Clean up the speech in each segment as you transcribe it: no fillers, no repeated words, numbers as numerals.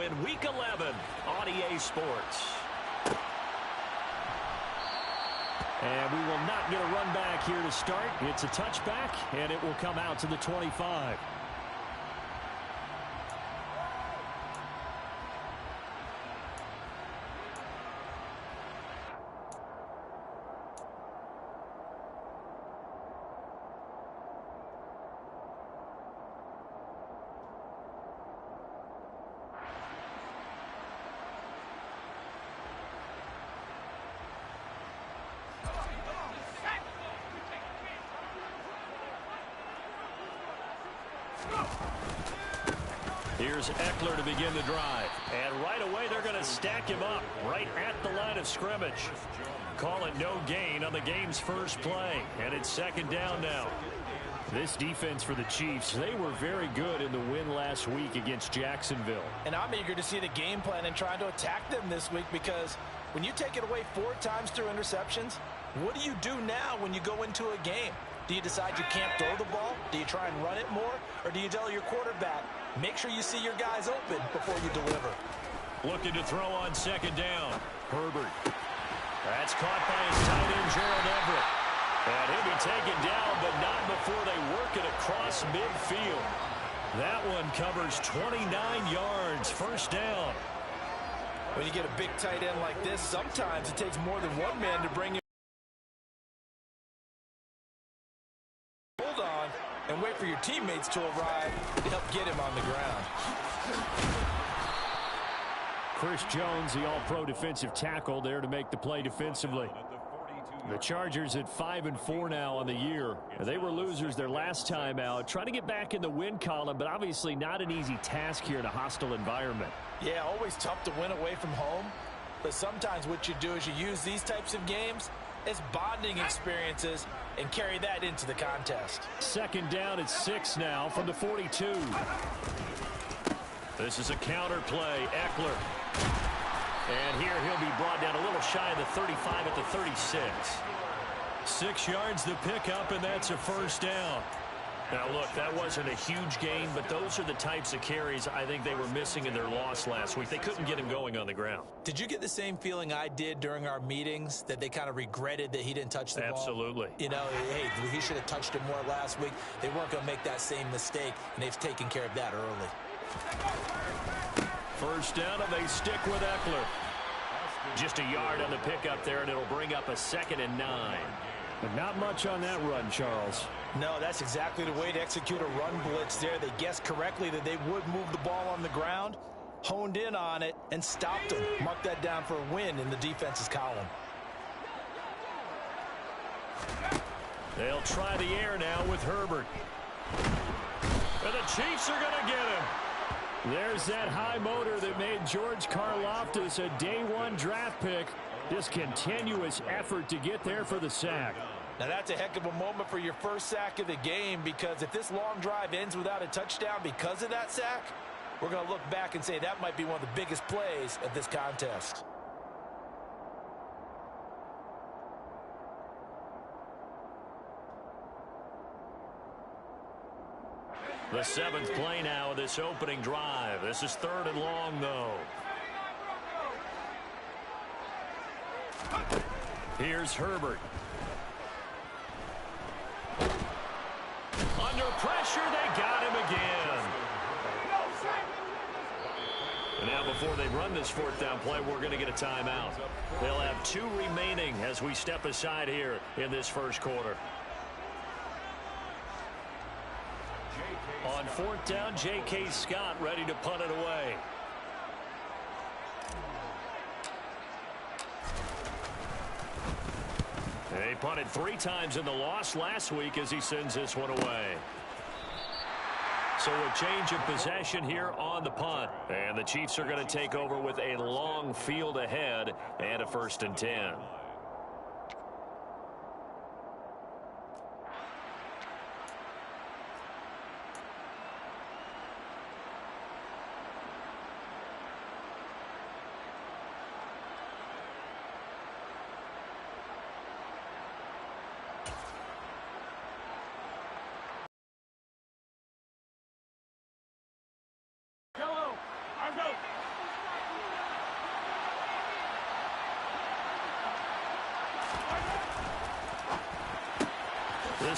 in Week 11 on EA Sports. And we will not get a run back here to start. It's a touchback, and it will come out to the 25. Here's Eckler to begin the drive. And right away, they're going to stack him up right at the line of scrimmage. Call it no gain on the game's first play. And it's second down now. This defense for the Chiefs, they were very good in the win last week against Jacksonville. And I'm eager to see the game plan and trying to attack them this week, because when you take it away 4 times through interceptions, what do you do now when you go into a game? Do you decide you can't throw the ball? Do you try and run it more? Or do you tell your quarterback, make sure you see your guys open before you deliver? Looking to throw on second down. Herbert. That's caught by his tight end, Gerald Everett. And he'll be taken down, but not before they work it across midfield. That one covers 29 yards. First down. When you get a big tight end like this, sometimes it takes more than one man to bring you. Hold on and wait for your teammates to arrive to help get him on the ground. Chris Jones, the all-pro defensive tackle, there to make the play defensively. The Chargers at 5-4 now on the year. They were losers their last time out. Trying to get back in the win column, but obviously not an easy task here in a hostile environment. Yeah, always tough to win away from home. But sometimes what you do is you use these types of games as bonding experiences and carry that into the contest. Second down at 6 now from the 42. This is a counter play. Eckler. And here he'll be brought down a little shy of the 35 at the 36. 6 yards the pickup, and that's a first down. Now, look, that wasn't a huge gain, but those are the types of carries I think they were missing in their loss last week. They couldn't get him going on the ground. Did you get the same feeling I did during our meetings, that they kind of regretted that he didn't touch the ball? Absolutely. You know, hey, he should have touched it more last week. They weren't going to make that same mistake, and they've taken care of that early. First down, and they stick with Eckler. Just a yard on the pickup there, and it'll bring up a 2nd and 9. But not much on that run, Charles. No, that's exactly the way to execute a run blitz there. They guessed correctly that they would move the ball on the ground, honed in on it, and stopped them. Mark that down for a win in the defense's column. They'll try the air now with Herbert. And the Chiefs are going to get him. There's that high motor that made George Karlaftis a day-1 draft pick. Just continuous effort to get there for the sack. Now that's a heck of a moment for your first sack of the game, because if this long drive ends without a touchdown because of that sack, we're going to look back and say that might be one of the biggest plays of this contest. The 7th play now of this opening drive. This is 3rd and long, though. Here's Herbert. Under pressure, they got him again. And now before they run this 4th down play, we're going to get a timeout. They'll have 2 remaining as we step aside here in this first quarter. On 4th down, J.K. Scott ready to punt it away. They punted 3 times in the loss last week as he sends this one away. So a change of possession here on the punt. And the Chiefs are going to take over with a long field ahead and a 1st and 10.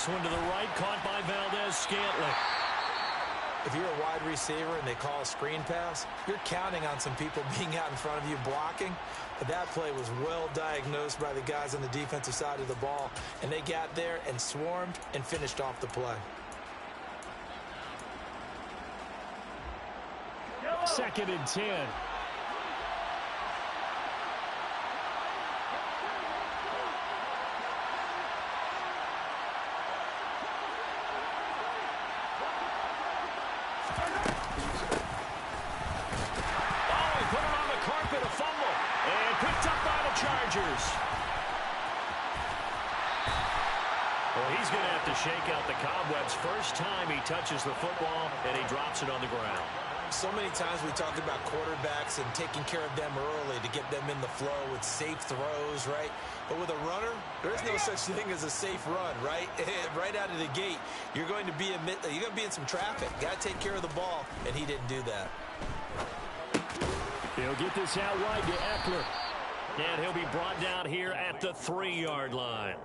this one to the right, caught by Valdes-Scantling. If you're a wide receiver and they call a screen pass, you're counting on some people being out in front of you blocking. But that play was well diagnosed by the guys on the defensive side of the ball, and they got there and swarmed and finished off the play. 2nd and 10. Well, he's going to have to shake out the cobwebs first time he touches the football, and he drops it on the ground. So many times we talk about quarterbacks and taking care of them early to get them in the flow with safe throws, right? But with a runner, there's no such thing as a safe run, right? Right out of the gate, you're going to be in some traffic. Got to take care of the ball, and he didn't do that. He'll get this out wide to Eckler. And he'll be brought down here at the 3-yard line.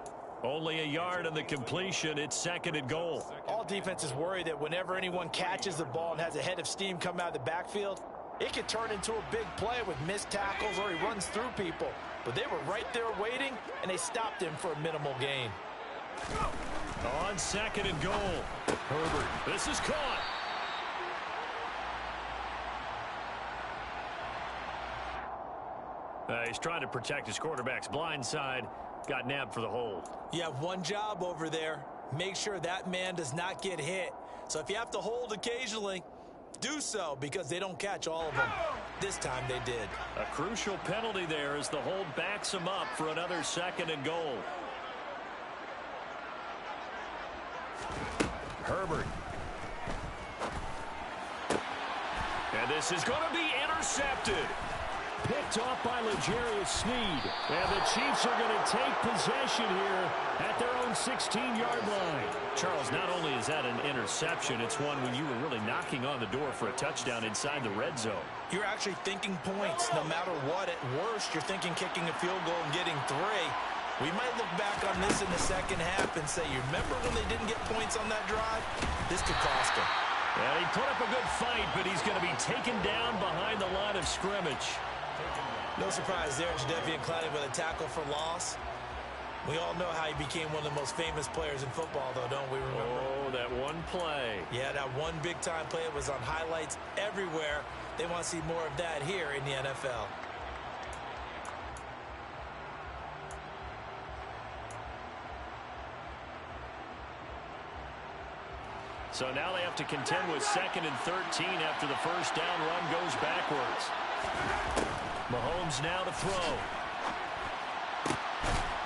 Only a yard on the completion. It's 2nd and goal. All defenses worry that whenever anyone catches the ball and has a head of steam come out of the backfield, it could turn into a big play with missed tackles or he runs through people. But they were right there waiting, and they stopped him for a minimal gain. On 2nd and goal, Herbert. This is caught. He's trying to protect his quarterback's blind side. Got nabbed for the hold. You have one job over there. Make sure that man does not get hit. So if you have to hold occasionally, do so, because they don't catch all of them. This time they did. A crucial penalty there as the hold backs him up for another 2nd and goal. Herbert. And this is going to be intercepted. Picked off by L'Jarius Sneed. And the Chiefs are going to take possession here at their own 16-yard line. Charles, not only is that an interception, it's one when you were really knocking on the door for a touchdown inside the red zone. You're actually thinking points no matter what. At worst, you're thinking kicking a field goal and getting 3. We might look back on this in the second half and say, you remember when they didn't get points on that drive? This could cost them. Yeah, he put up a good fight, but he's going to be taken down behind the line of scrimmage. No surprise there, Jadeveon Clowney with a tackle for loss. We all know how he became one of the most famous players in football, though, don't we remember? Oh, that one play. Yeah, that one big-time play was on highlights everywhere. They want to see more of that here in the NFL. So now they have to contend with 2nd and 13 after the first down run goes backwards. Mahomes now to throw.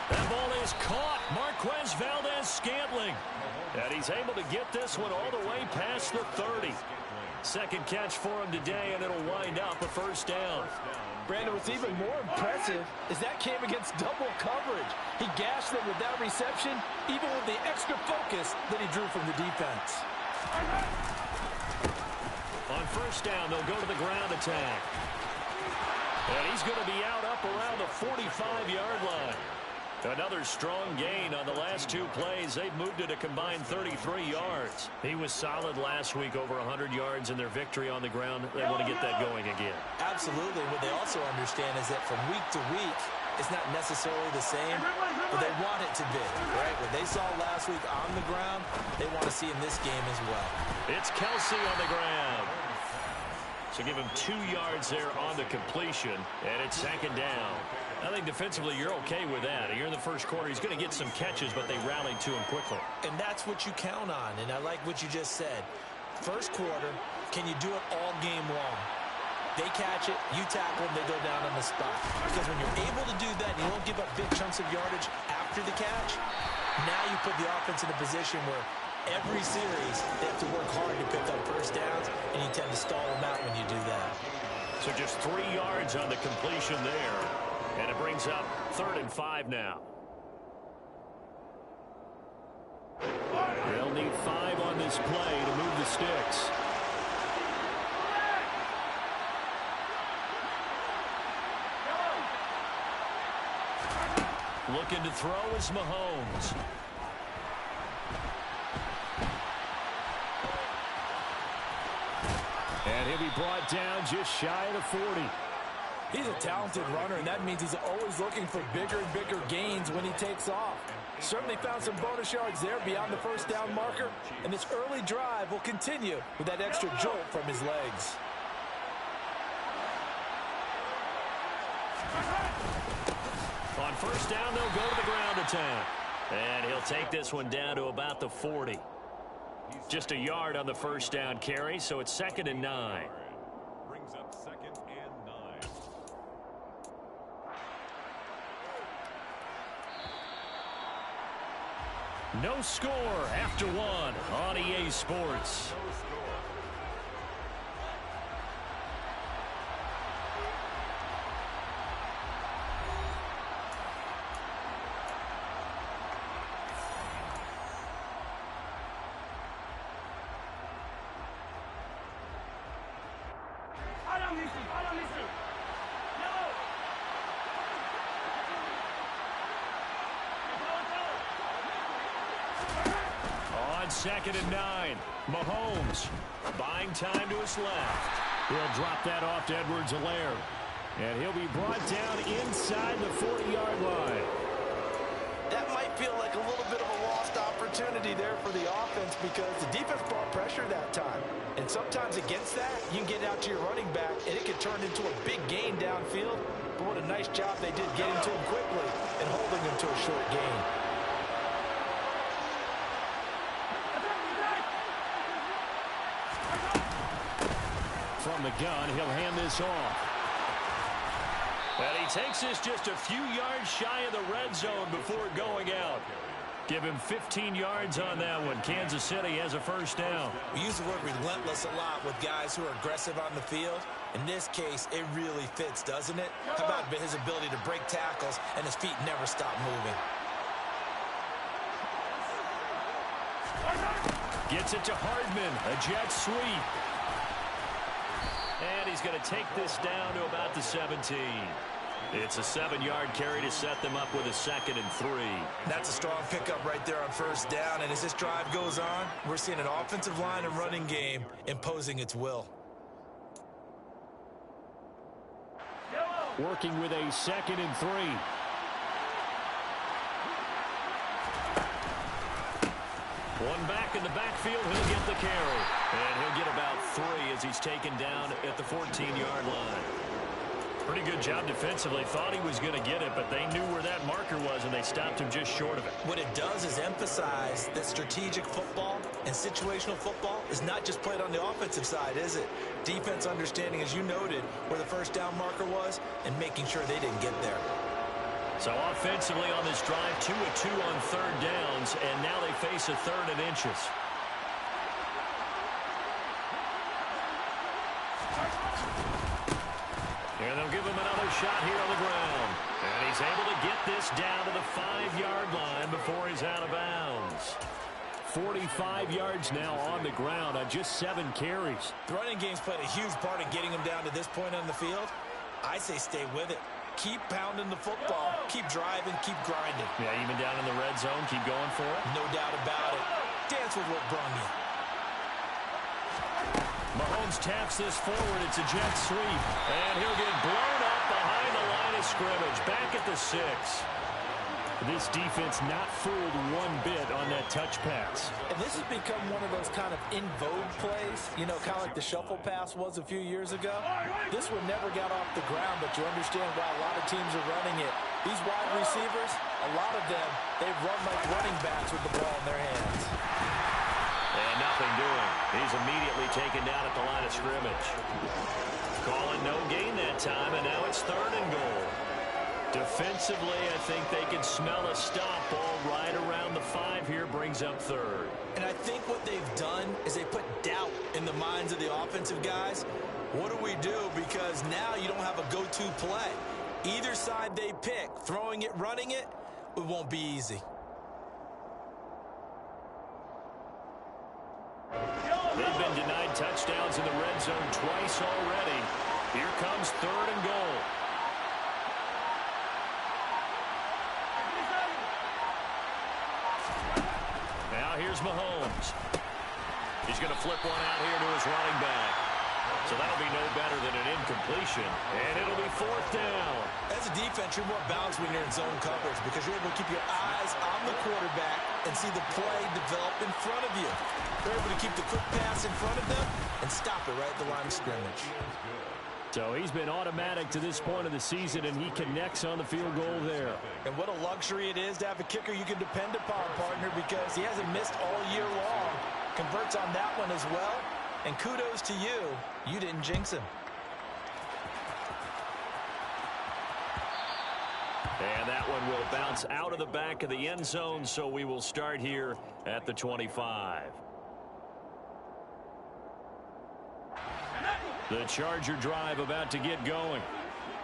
That ball is caught. Marquez Valdes-Scantling. And he's able to get this one all the way past the 30. Second catch for him today, and it'll wind up a first down. Brandon, what's even more impressive is that came against double coverage. He gashed them with that reception, even with the extra focus that he drew from the defense. On first down, they'll go to the ground attack. And he's going to be out up around the 45-yard line. Another strong gain on the last 2 plays. They've moved it a combined 33 yards. He was solid last week, over 100 yards in their victory on the ground. They want to get that going again. Absolutely. What they also understand is that from week to week, it's not necessarily the same, but they want it to be, right? What they saw last week on the ground, they want to see in this game as well. It's Kelsey on the ground. So give him 2 yards there on the completion, and it's 2nd down. I think defensively you're okay with that. Here in the first quarter, he's going to get some catches, but they rallied to him quickly. And that's what you count on, and I like what you just said. First quarter, can you do it all game long? They catch it, you tackle them, they go down on the spot. Because when you're able to do that, and you don't give up big chunks of yardage after the catch, now you put the offense in a position where every series, they have to work hard to pick up first downs, and you tend to stall them out when you do that. So just 3 yards on the completion there. And it brings up 3rd and 5 now. They'll need 5 on this play to move the sticks. Looking to throw is Mahomes. And he'll be brought down just shy of the 40. He's a talented runner, and that means he's always looking for bigger and bigger gains when he takes off. Certainly found some bonus yards there beyond the first down marker, and this early drive will continue with that extra jolt from his legs. On first down, they'll go to the ground attack. And he'll take this one down to about the 40. Just a yard on the first down carry, so it's 2nd and 9. Brings up 2nd and 9. No score after one on EA Sports. On 2nd and 9, Mahomes buying time to his left. He'll drop that off to Edwards-Helaire. And he'll be brought down inside the 40-yard line. That might feel like a little bit of a lost opportunity there for the offense because the defense brought pressure that time. And sometimes against that, you can get out to your running back, and it could turn into a big gain downfield. But what a nice job they did getting to him quickly and holding him to a short gain. From the gun, he'll hand this off. And he takes this just a few yards shy of the red zone before going out. Give him 15 yards on that one. Kansas City has a first down. We use the word relentless a lot with guys who are aggressive on the field. In this case, it really fits, doesn't it? How about his ability to break tackles and his feet never stop moving? Gets it to Hardman, a jet sweep. And he's going to take this down to about the 17. It's a 7-yard carry to set them up with a 2nd and 3. That's a strong pickup right there on first down. And as this drive goes on, we're seeing an offensive line and running game imposing its will. Working with a 2nd and 3. One back in the backfield, he'll get the carry. And he'll get about 3 as he's taken down at the 14-yard line. Pretty good job defensively. Thought he was going to get it, but they knew where that marker was, and they stopped him just short of it. What it does is emphasize that strategic football and situational football is not just played on the offensive side, is it? Defense understanding, as you noted, where the first down marker was and making sure they didn't get there. So offensively on this drive, 2 of 2 on third downs, and now they face a 3rd and inches. And they'll give him another shot here on the ground. And he's able to get this down to the 5-yard line before he's out of bounds. 45 yards now on the ground on just 7 carries. The running game's played a huge part in getting him down to this point on the field. I say stay with it. Keep pounding the football. Keep driving. Keep grinding. Yeah, even down in the red zone, keep going for it. No doubt about it. Dance with what brung you. Mahomes taps this forward. It's a jet sweep. And he'll get blown up behind the line of scrimmage. Back at the 6. This defense not fooled one bit on that touch pass. And this has become one of those kind of in vogue plays, you know, kind of like the shuffle pass was a few years ago. This one never got off the ground, but you understand why a lot of teams are running it. These wide receivers, a lot of them, they run like running backs with the ball in their hands. And nothing doing. He's immediately taken down at the line of scrimmage. Calling no gain that time, and now it's 3rd and goal. Defensively, I think they can smell a stop ball right around the 5 here, brings up 3rd. And I think what they've done is they put doubt in the minds of the offensive guys. What do we do? Because now you don't have a go-to play. Either side they pick, throwing it, running it, it won't be easy. They've been denied touchdowns in the red zone twice already. Here comes 3rd and goal. Now here's Mahomes. He's going to flip one out here to his running back. So that'll be no better than an incompletion, and it'll be fourth down. As a defense, you're more balanced when you're in zone coverage because you're able to keep your eyes on the quarterback and see the play develop in front of you. They're able to keep the quick pass in front of them and stop it right at the line of scrimmage. So he's been automatic to this point of the season, and he connects on the field goal there. And what a luxury it is to have a kicker you can depend upon, partner, because he hasn't missed all year long. Converts on that one as well. And kudos to you. You didn't jinx him. And that one will bounce out of the back of the end zone, so we will start here at the 25. The Charger drive about to get going.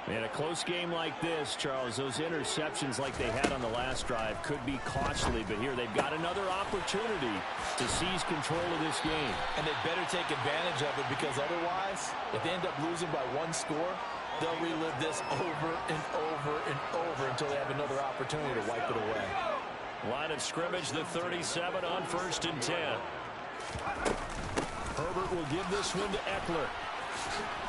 In a close game like this, Charles, those interceptions like they had on the last drive could be costly, but here they've got another opportunity to seize control of this game. And they better take advantage of it because otherwise, if they end up losing by one score, they'll relive this over and over and over until they have another opportunity to wipe it away. Line of scrimmage, the 37 on 1st and 10. Herbert will give this one to Eckler.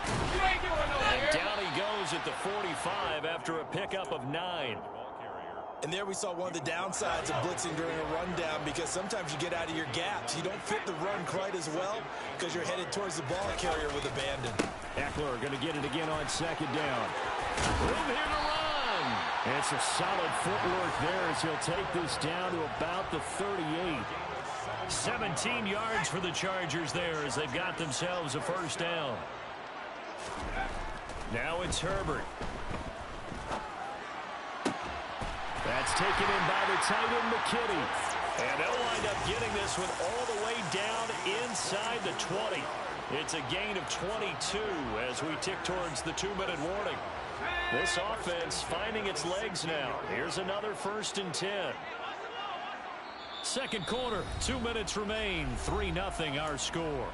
And down he goes at the 45 after a pickup of 9. And there we saw one of the downsides of blitzing during a rundown because sometimes you get out of your gaps. You don't fit the run quite as well because you're headed towards the ball carrier with abandon. Eckler going to get it again on 2nd down. Room here to run. It's a solid footwork there as he'll take this down to about the 38. 17 yards for the Chargers there as they've got themselves a 1st down. Now it's Herbert. That's taken in by the tight end, McKinney. And they'll wind up getting this one all the way down inside the 20. It's a gain of 22 as we tick towards the 2-minute warning. This offense finding its legs now. Here's another 1st and 10. Second quarter, 2 minutes remain. 3-0 our score.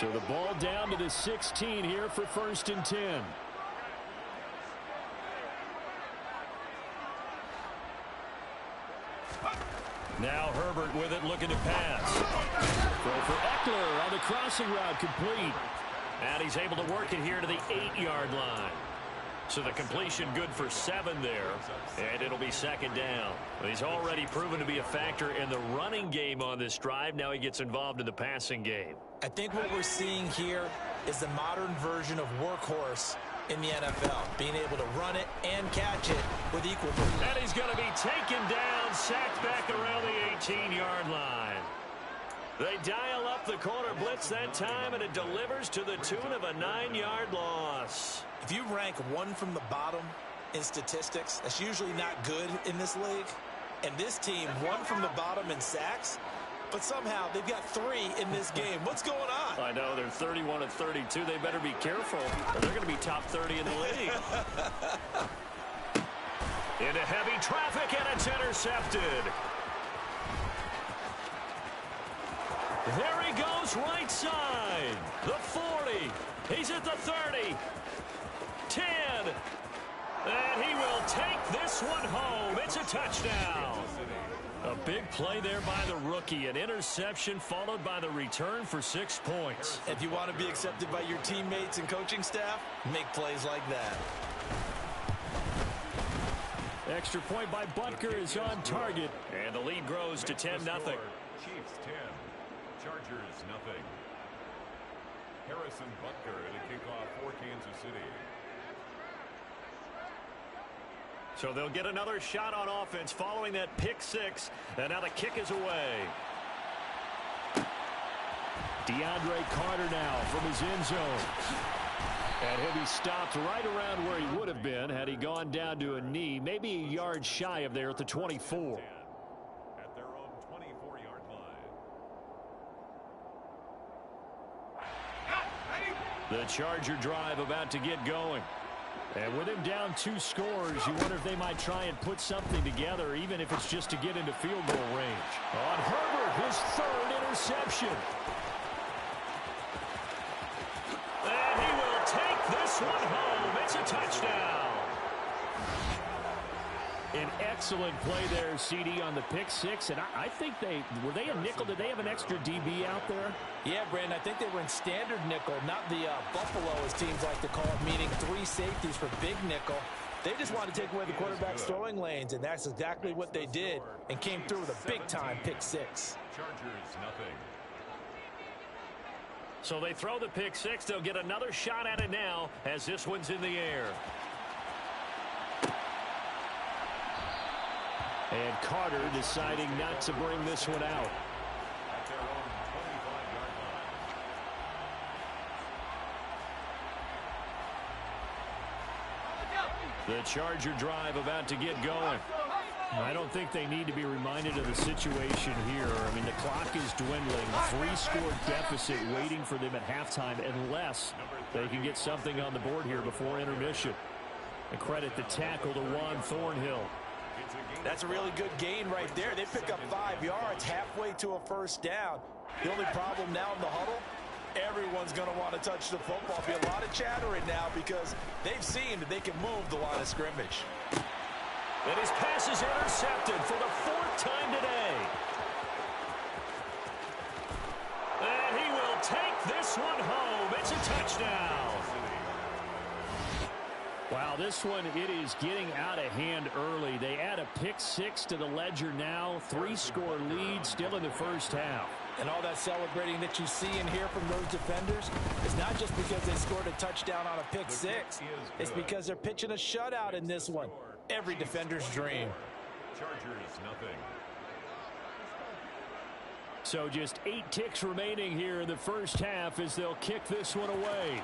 So the ball down to the 16 here for 1st and 10. Now Herbert with it, looking to pass. Throw for Eckler on the crossing route, complete. And he's able to work it here to the 8-yard line. So the completion good for 7 there, and it'll be 2nd down. He's already proven to be a factor in the running game on this drive. Now he gets involved in the passing game. I think what we're seeing here is the modern version of workhorse in the NFL, being able to run it and catch it with equal movement. And he's going to be taken down, sacked back around the 18-yard line. They dial up the corner blitz that time, and it delivers to the tune of a 9-yard loss. If you rank one from the bottom in statistics, that's usually not good in this league. And this team, one from the bottom in sacks, but somehow they've got 3 in this game. What's going on? I know, they're 31 and 32. They better be careful, or they're going to be top 30 in the league. Into heavy traffic, and it's intercepted. There he goes, right side. The 40. He's at the 30. 10. And he will take this one home. It's a touchdown. A big play there by the rookie. An interception followed by the return for 6 points. If you want to be accepted by your teammates and coaching staff, make plays like that. Extra point by Butker is on target. And the lead grows to 10-0. Chiefs 10, Chargers 0. Harrison Butker at a kickoff for Kansas City. So they'll get another shot on offense following that pick 6. And now the kick is away. DeAndre Carter now from his end zone. And he'll be stopped right around where he would have been had he gone down to a knee, maybe a yard shy of there at the 24. At their own 24-yard line. The Charger drive about to get going. And with him down 2 scores, you wonder if they might try and put something together, even if it's just to get into field goal range. On Herbert, his 3rd interception. And he will take this one home. It's a touchdown. An excellent play there, CD, on the pick 6. And I think were they a nickel? Did they have an extra DB out there? Yeah, Brandon, I think they were in standard nickel, not the Buffalo, as teams like to call it, meaning 3 safeties for big nickel. They just wanted to take away the quarterback's throwing lanes, and that's exactly what they did, and came through with a big-time pick 6. Chargers, nothing. So they throw the pick 6. They'll get another shot at it now as this one's in the air. And Carter deciding not to bring this one out. At their own 25-yard line. The Charger drive about to get going. I don't think they need to be reminded of the situation here. I mean, the clock is dwindling. 3-score deficit waiting for them at halftime unless they can get something on the board here before intermission. And credit the tackle to Juan Thornhill. That's a really good gain right there. They pick up 5 yards halfway to a first down. The only problem now in the huddle, everyone's going to want to touch the football. Be a lot of chattering now because they've seen that they can move the line of scrimmage. And his pass is intercepted for the 4th time today. And he will take this one home. It's a touchdown. Wow, this one, it is getting out of hand early. They add a pick 6 to the ledger now. 3-score lead still in the first half. And all that celebrating that you see and hear from those defenders is not just because they scored a touchdown on a pick 6. It's because they're pitching a shutout in this one. Every defender's dream. Chargers, nothing. So just 8 ticks remaining here in the first half as they'll kick this one away.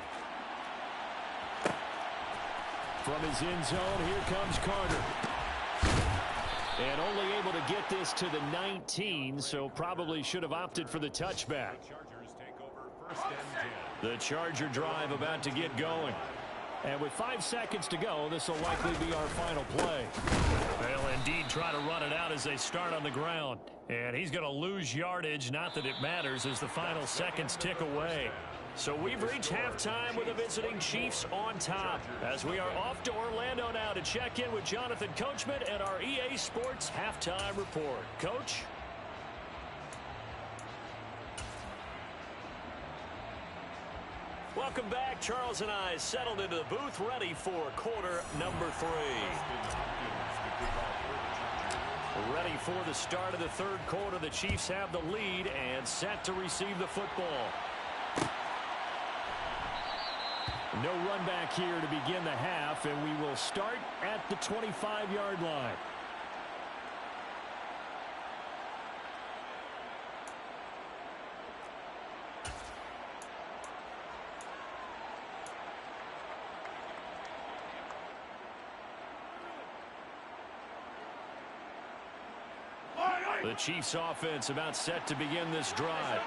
From his end zone, here comes Carter. And only able to get this to the 19, so probably should have opted for the touchback. Chargers take over 1st and 10. The Charger drive about to get going. And with 5 seconds to go, this will likely be our final play. They'll indeed try to run it out as they start on the ground. And he's going to lose yardage, not that it matters, as the final seconds tick away. So we've reached halftime with the visiting Chiefs on top, as we are off to Orlando now to check in with Jonathan Coachman and our EA Sports Halftime Report. Coach? Welcome back. Charles and I settled into the booth, ready for quarter number 3. Ready for the start of the 3rd quarter. The Chiefs have the lead and set to receive the football. No run back here to begin the half, and we will start at the 25-yard line. The Chiefs offense about set to begin this drive.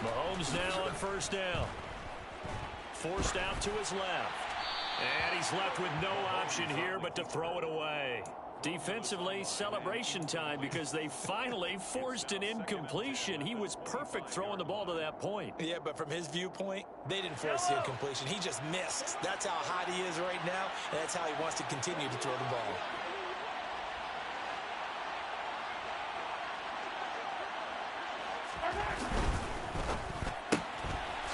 Mahomes now on 1st down. Forced out to his left. And he's left with no option here but to throw it away. Defensively, celebration time because they finally forced an incompletion. He was perfect throwing the ball to that point. Yeah, but from his viewpoint, they didn't force the incompletion. He just missed. That's how hot he is right now, and that's how he wants to continue to throw the ball.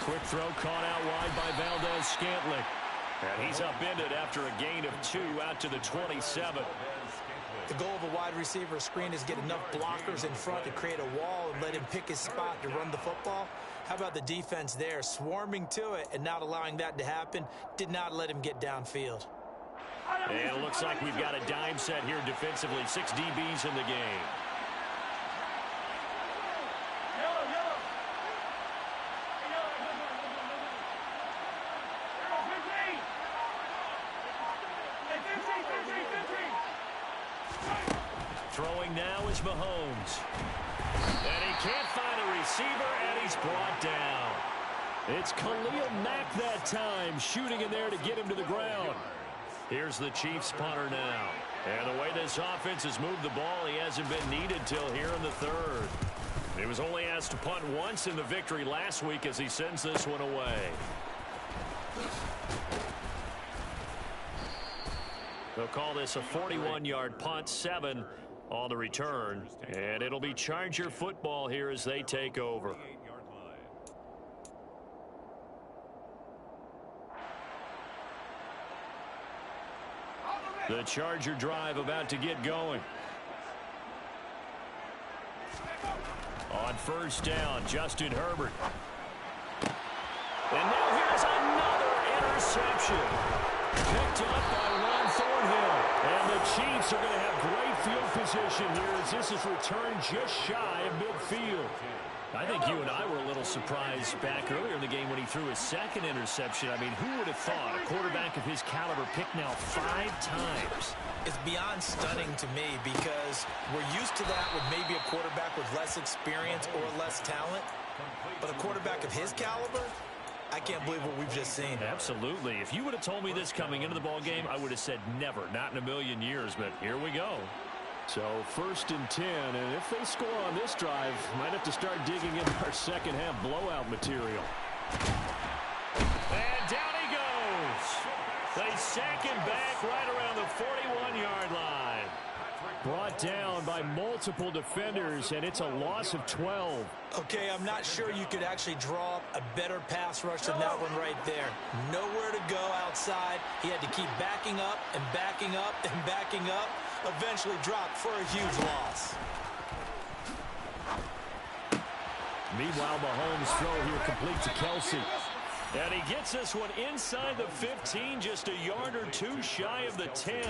Quick throw caught out wide by Valdes-Scantling. And he's upended after a gain of 2 out to the 27. The goal of a wide receiver screen is get enough blockers in front to create a wall and let him pick his spot to run the football. How about the defense there, swarming to it and not allowing that to happen? Did not let him get downfield. And it looks like we've got a dime set here defensively. 6 DBs in the game. Throwing now is Mahomes. And he can't find a receiver, and he's brought down. It's Khalil Mack that time, shooting in there to get him to the ground. Here's the Chiefs punter now. And the way this offense has moved the ball, he hasn't been needed till here in the third. He was only asked to punt once in the victory last week as he sends this one away. They'll call this a 41-yard punt, 7 on the return. And it'll be Charger football here as they take over. The Charger drive about to get going. On first down, Justin Herbert. And now here's another interception. Picked up by Ron Thornhill. And the Chiefs are going to have great field position here as this is returned just shy of midfield. I think you and I were a little surprised back earlier in the game when he threw his second interception. I mean, who would have thought a quarterback of his caliber picked now 5 times? It's beyond stunning to me because we're used to that with maybe a quarterback with less experience or less talent. But a quarterback of his caliber, I can't believe what we've just seen. Absolutely. If you would have told me this coming into the ball game, I would have said never, not in a million years. But here we go. So 1st and 10, and if they score on this drive, might have to start digging into our second half blowout material. And down he goes. They sack him back right around the 41-yard line. Brought down by multiple defenders, and it's a loss of 12. Okay, I'm not sure you could actually draw up a better pass rush than that one right there. Nowhere to go outside. He had to keep backing up and backing up and backing up. Eventually dropped for a huge loss. Meanwhile, Mahomes' throw here complete to Kelsey. And he gets this one inside the 15, just a yard or 2 shy of the 10.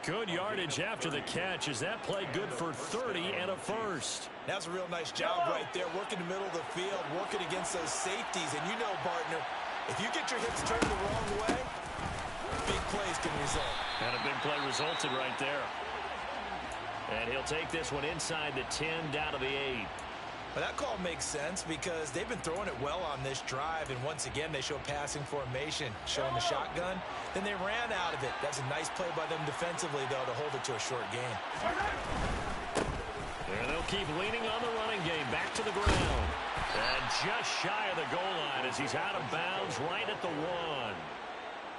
Good yardage after the catch. Is that play good for 30 and a first? That's a real nice job right there, working the middle of the field, working against those safeties. And you know, partner, if you get your hips turned the wrong way, big plays can result. And a big play resulted right there. And he'll take this one inside the 10, down to the 8. But that call makes sense because they've been throwing it well on this drive. And once again, they show passing formation, showing the shotgun. Then they ran out of it. That's a nice play by them defensively, though, to hold it to a short game. And they'll keep leaning on the running game. Back to the ground. And just shy of the goal line as he's out of bounds right at the 1.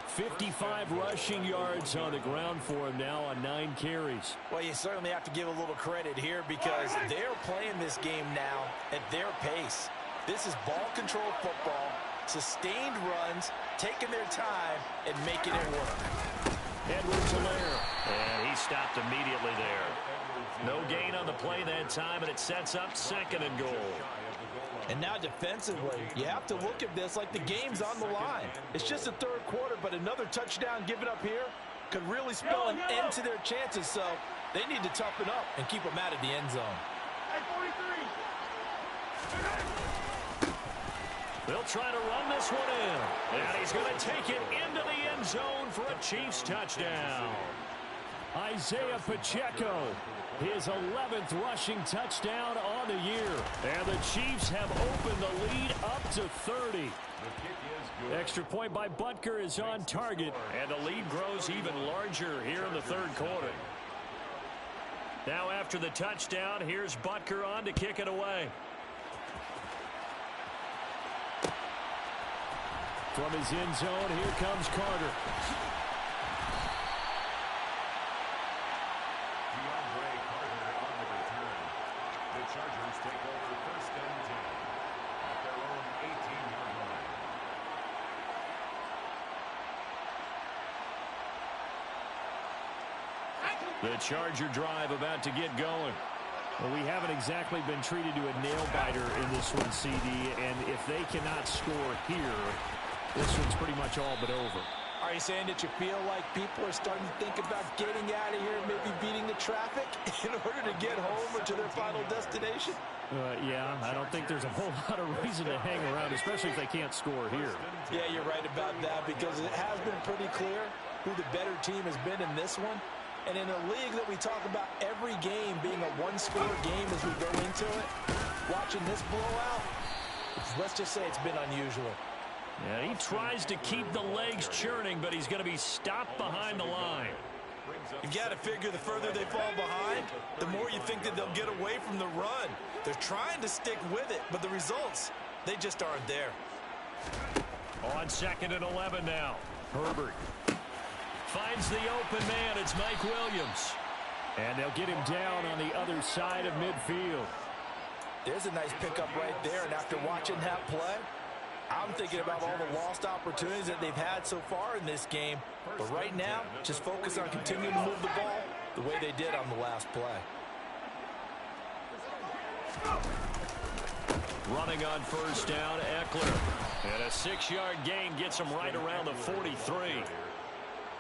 55 rushing yards on the ground for him now on 9 carries. Well, you certainly have to give a little credit here because they're playing this game now at their pace. This is ball control football, sustained runs, taking their time, and making it work. Edwards-Helaire. And he stopped immediately there. No gain on the play that time, and it sets up 2nd and goal. And now defensively, you have to look at this like the game's on the line. It's just the 3rd quarter, but another touchdown given up here could really spell an end to their chances. So they need to toughen up and keep them out of the end zone. They'll try to run this one in. And he's going to take it into the end zone for a Chiefs touchdown. Isaiah Pacheco, his 11th rushing touchdown on the year. And the Chiefs have opened the lead up to 30. Extra point by Butker is on target. And the lead grows even larger here in the 3rd quarter. Now after the touchdown, here's Butker on to kick it away. From his end zone, here comes Carter. Chargers take over 1st and 10 at their own 18-yard line. The Charger drive about to get going. Well, we haven't exactly been treated to a nail-biter in this one, CD, and if they cannot score here, this one's pretty much all but over. Are you saying that you feel like people are starting to think about getting out of here and maybe beating the traffic in order to get home or to their final destination? Yeah, I don't think there's a whole lot of reason to hang around, especially if they can't score here. Yeah, you're right about that because it has been pretty clear who the better team has been in this one. And in a league that we talk about every game being a one-score game as we go into it, watching this blowout, let's just say it's been unusual. Yeah, he tries to keep the legs churning, but he's going to be stopped behind the line. You've got to figure the further they fall behind, the more you think that they'll get away from the run. They're trying to stick with it, but the results, they just aren't there. On 2nd and 11 now. Herbert finds the open man. It's Mike Williams. And they'll get him down on the other side of midfield. There's a nice pickup right there, and after watching that play, I'm thinking about all the lost opportunities that they've had so far in this game. But right now, just focus on continuing to move the ball the way they did on the last play. Running on 1st down, Eckler. And a 6-yard gain gets him right around the 43.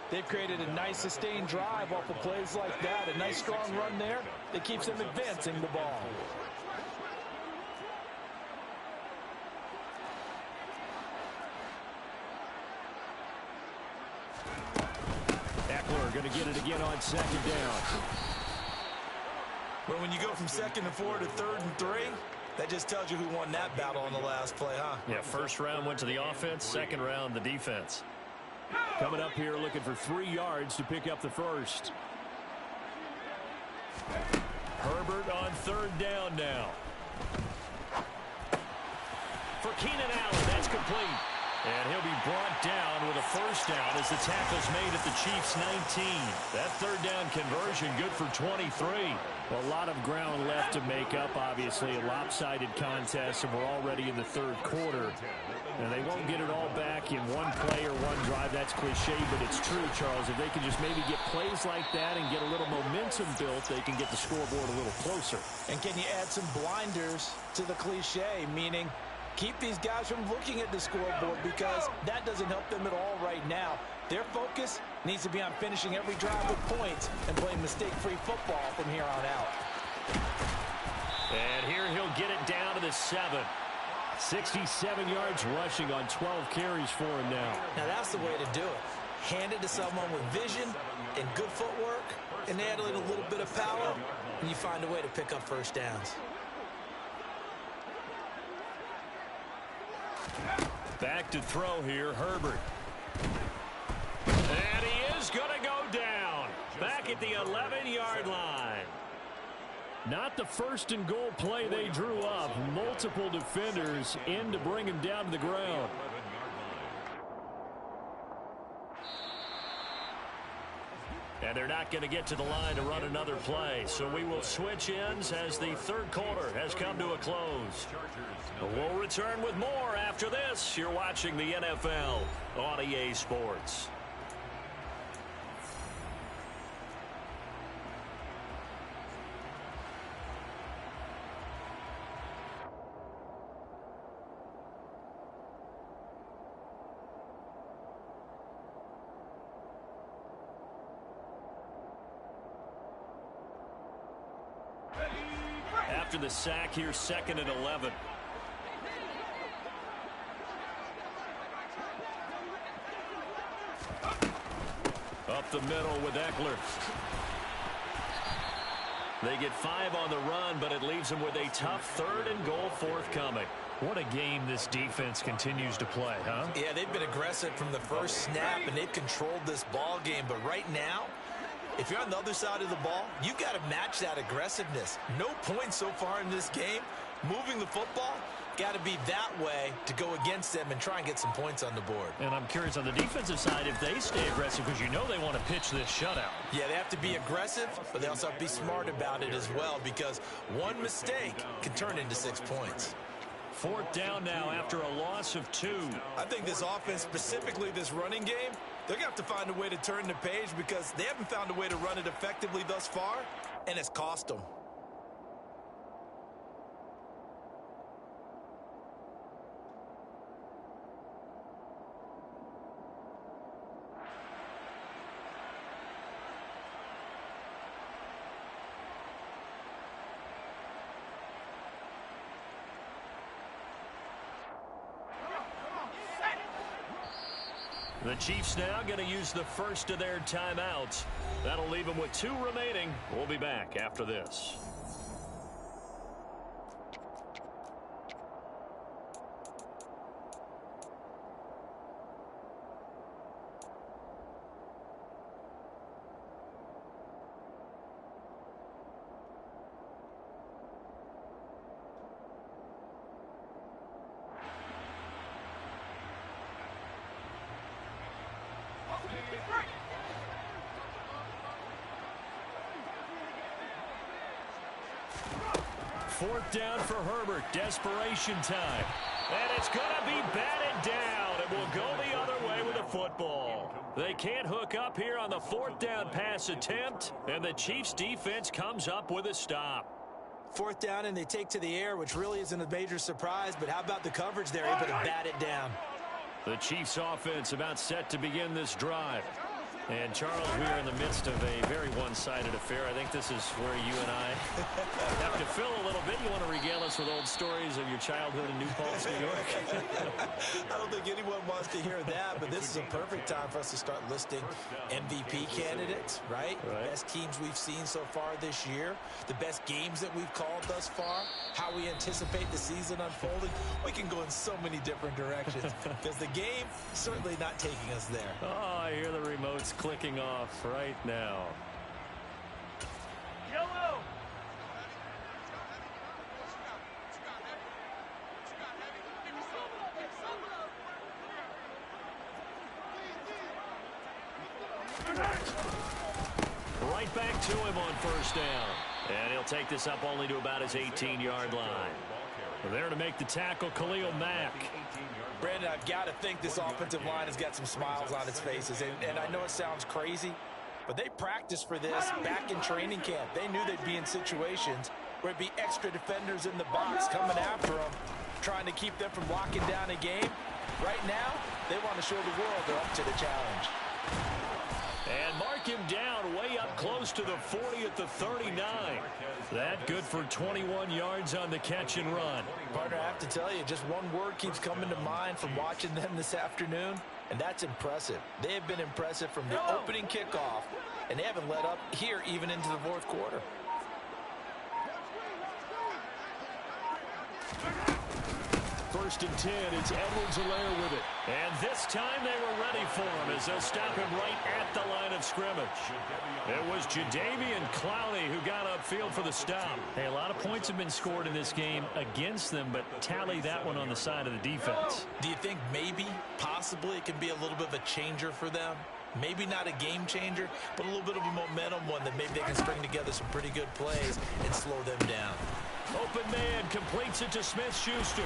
They've created a nice sustained drive off of plays like that. A nice strong run there that keeps them advancing the ball. Eckler going to get it again on 2nd down. But when you go from 2nd and 4 to 3rd and 3, that just tells you who won that battle on the last play, huh? Yeah, 1st round went to the offense, 2nd round the defense. Coming up here looking for 3 yards to pick up the 1st. Herbert on 3rd down now. For Keenan Allen, that's complete. And he'll be brought down with a 1st down as the tackle's made at the Chiefs' 19. That 3rd down conversion good for 23. Well, a lot of ground left to make up, obviously. A lopsided contest, and we're already in the 3rd quarter. And they won't get it all back in one play or one drive. That's cliche, but it's true, Charles. If they can just maybe get plays like that and get a little momentum built, they can get the scoreboard a little closer. And can you add some blinders to the cliche, meaning keep these guys from looking at the scoreboard, because that doesn't help them at all right now. Their focus needs to be on finishing every drive with points and playing mistake-free football from here on out. And here he'll get it down to the 7. 67 yards rushing on 12 carries for him now. Now that's the way to do it. Hand it to someone with vision and good footwork, and add a little bit of power, and you find a way to pick up 1st downs. Back to throw here, Herbert. And he is going to go down. Back at the 11-yard line. Not the 1st and goal play they drew up. Multiple defenders in to bring him down to the ground. And they're not going to get to the line to run another play. So we will switch ends as the 3rd quarter has come to a close. We'll return with more after this. You're watching the NFL on EA Sports. After the sack, here's 2nd and 11. Up the middle with Eckler. They get 5 on the run, but it leaves them with a tough 3rd and goal forthcoming. What a game this defense continues to play, huh? Yeah, they've been aggressive from the first snap, and they've controlled this ball game. But right now, if you're on the other side of the ball, you've got to match that aggressiveness. No points so far in this game. Moving the football, got to be that way to go against them and try and get some points on the board. And I'm curious on the defensive side if they stay aggressive, because you know they want to pitch this shutout. Yeah, they have to be aggressive, but they also have to be smart about it as well, because one mistake can turn into 6 points. 4th down now after a loss of 2. I think this offense, specifically this running game, they're going to have to find a way to turn the page, because they haven't found a way to run it effectively thus far, and it's cost them. The Chiefs now going to use the first of their timeouts. That'll leave them with 2 remaining. We'll be back after this. Fourth down for Herbert. Desperation time. And it's going to be batted down. It will go the other way with the football. They can't hook up here on the 4th down pass attempt, and the Chiefs defense comes up with a stop. 4th down, and they take to the air, which really isn't a major surprise, but how about the coverage there? Able to bat it down. The Chiefs offense about set to begin this drive. And, Charles, we are in the midst of a very one-sided affair. I think this is where you and I have to fill a little bit. You want to regale us with old stories of your childhood in New Paltz, New York? I don't think anyone wants to hear that, but this is a perfect time for us to start listing MVP candidates, right? Best teams we've seen so far this year, the best games that we've called thus far, how we anticipate the season unfolding. We can go in so many different directions because the game certainly not taking us there. Oh, I hear the remotes clicking off right now. Yellow. Right back to him on first down. And he'll take this up only to about his 18-yard line. There to make the tackle, Khalil Mack. Brandon, I've got to think this offensive line has got some smiles on its faces. And I know it sounds crazy, but they practiced for this back in training camp. They knew they'd be in situations where it'd be extra defenders in the box coming after them, trying to keep them from locking down a game. Right now, they want to show the world they're up to the challenge. And mark him down way up close to the 40 at the 39. That good for 21 yards on the catch and run. Partner, I have to tell you, just one word keeps coming to mind from watching them this afternoon, and that's impressive. They have been impressive from the opening kickoff, and they haven't let up here even into the 4th quarter. First and 10, it's Edwards-Helaire with it. And this time they were ready for him as they'll stop him right at the line of scrimmage. It was Jadeveon Clowney who got upfield for the stop. Hey, a lot of points have been scored in this game against them, but tally that one on the side of the defense. Do you think maybe, possibly, it can be a little bit of a changer for them? Maybe not a game changer, but a little bit of a momentum one that maybe they can string together some pretty good plays and slow them down. Open man completes it to Smith-Schuster.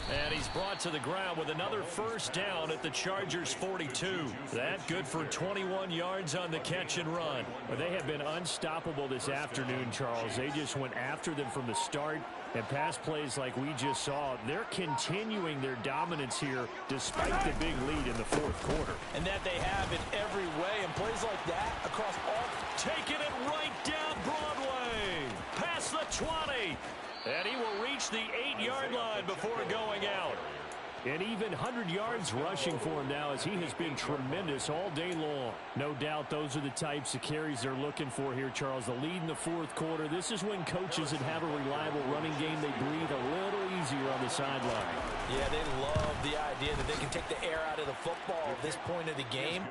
And he's brought to the ground with another first down at the Chargers' 42. That good for 21 yards on the catch and run. Well, they have been unstoppable this afternoon, Charles. They just went after them from the start. And pass plays like we just saw, they're continuing their dominance here despite the big lead in the 4th quarter. And that they have in every way. And plays like that across all. Taking it right down Broadway. Past the 20. And he will reach the 8-yard line before going out. And even 100 yards rushing for him now as he has been tremendous all day long. No doubt those are the types of carries they're looking for here, Charles. The lead in the 4th quarter. This is when coaches that have a reliable running game, they breathe a little easier on the sideline. Yeah, they love the idea that they can take the air out of the football at this point of the game.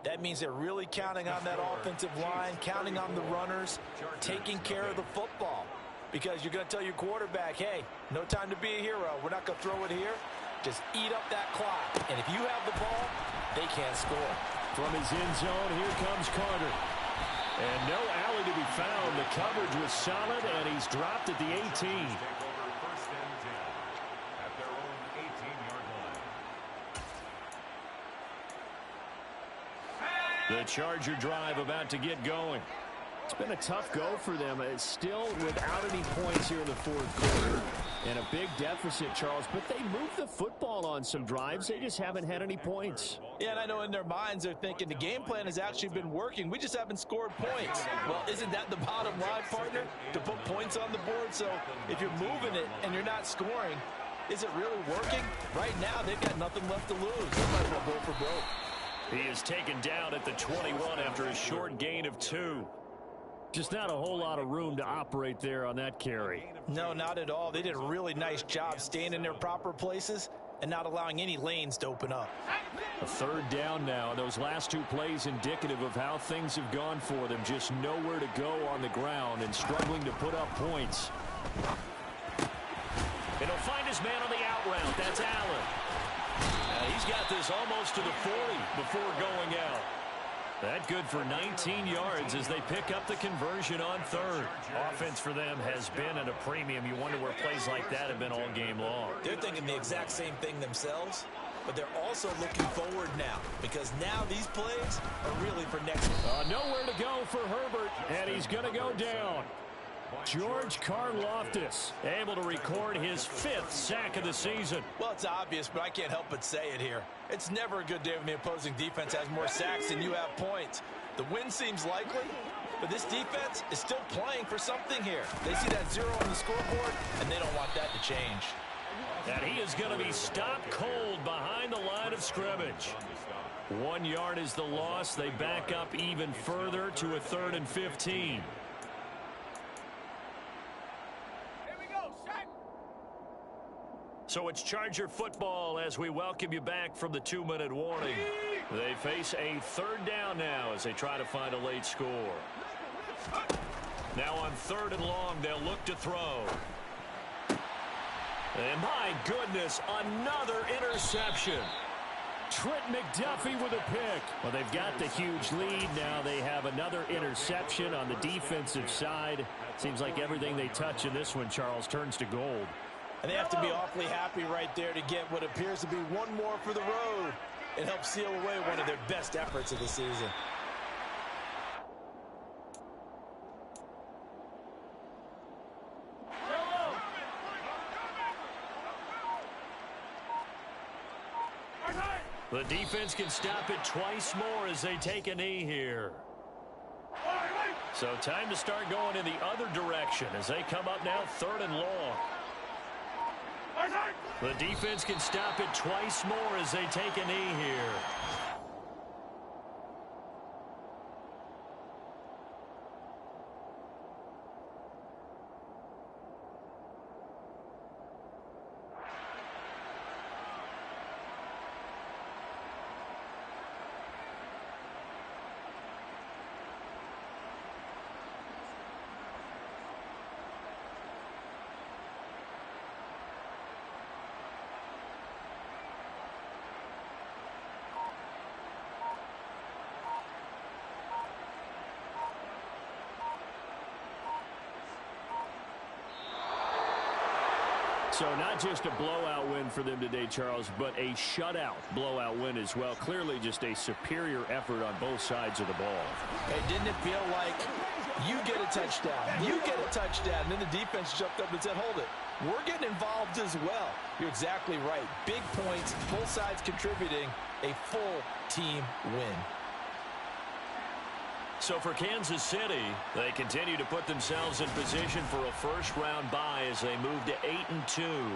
That means they're really counting on that offensive line, counting on the runners, taking care of the football. Because you're going to tell your quarterback, hey, no time to be a hero. We're not going to throw it here. Just eat up that clock. And if you have the ball, they can't score. From his end zone, here comes Carter. And no alley to be found. The coverage was solid, and he's dropped at the 18. First and 10 at their own 18-yard line. The Charger drive about to get going. It's been a tough go for them. It's still without any points here in the 4th quarter. And a big deficit, Charles. But they moved the football on some drives. They just haven't had any points. Yeah, and I know in their minds they're thinking the game plan has actually been working. We just haven't scored points. Well, isn't that the bottom line, partner? To put points on the board. So if you're moving it and you're not scoring, Is it really working? Right now, they've got nothing left to lose. They might as well go for broke. He is taken down at the 21 after a short gain of 2. Just not a whole lot of room to operate there on that carry. No, not at all. They did a really nice job staying in their proper places and not allowing any lanes to open up. A third down now. Those last 2 plays indicative of how things have gone for them. Just nowhere to go on the ground and struggling to put up points. And he'll find his man on the out route. That's Allen. He's got this almost to the 40 before going out. That good for 19 yards as they pick up the conversion on third. Offense for them has been at a premium. You wonder where plays like that have been all game long. They're thinking the exact same thing themselves, but they're also looking forward now because now these plays are really for next week. Nowhere to go for Herbert, and he's going to go down. George Karlaftis able to record his 5th sack of the season. Well, it's obvious, but I can't help but say it here. It's never a good day when the opposing defense has more sacks than you have points. The win seems likely, but this defense is still playing for something here. They see that 0 on the scoreboard, and they don't want that to change. And he is going to be stopped cold behind the line of scrimmage. 1 yard is the loss. They back up even further to a 3rd and 15. So it's Charger football as we welcome you back from the 2-minute warning. They face a 3rd down now as they try to find a late score. Now on 3rd and long, they'll look to throw. And my goodness, another interception. Trent McDuffie with a pick. Well, they've got the huge lead. Now they have another interception on the defensive side. Seems like everything they touch in this one, Charles, turns to gold. And they have to be awfully happy right there to get what appears to be one more for the road and help seal away one of their best efforts of the season. The defense can stop it twice more as they take a knee here. So time to start going in the other direction as they come up now 3rd and long. The defense can stop it twice more as they take a knee here. So not just a blowout win for them today, Charles, but a shutout blowout win as well. Clearly just a superior effort on both sides of the ball. Hey, didn't it feel like you get a touchdown, you get a touchdown, and then the defense jumped up and said, hold it, we're getting involved as well. You're exactly right. Big points, both sides contributing, a full team win. So for Kansas City, they continue to put themselves in position for a first-round bye as they move to 8-2.